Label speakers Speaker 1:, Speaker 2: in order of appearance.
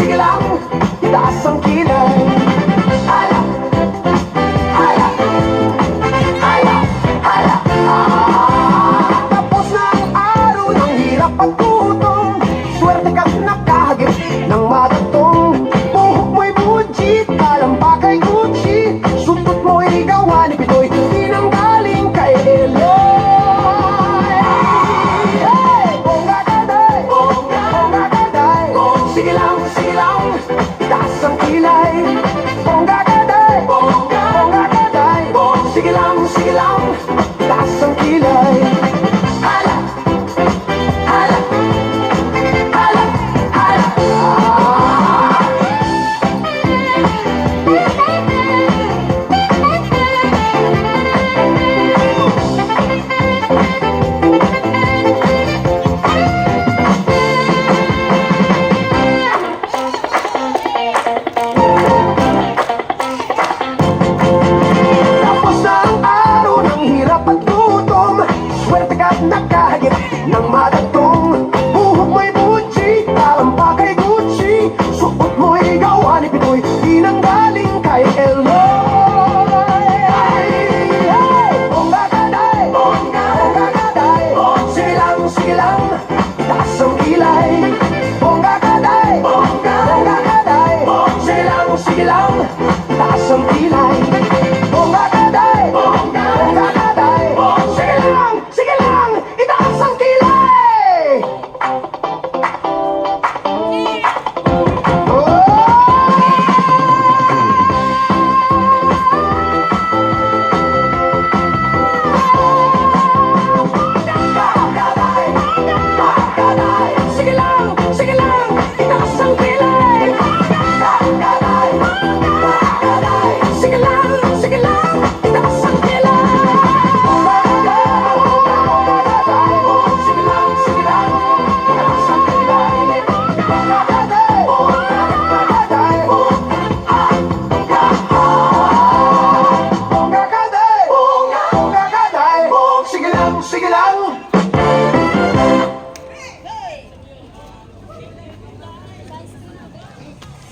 Speaker 1: sige lang, itaas ang kilay. Hala, hala, hala, hala, tapos na ang araw ng hirap at gutom. Swerte ka't nakahagip ng matatong. Buhok mo'y budget, kalamba kay Gucci. Suntot mo'y gawa ni Pinoy, hindi nang galing kay Eloy. Hey! Bongga kaday, bongga kaday. Sige lang, itaas ang kilay. Bongga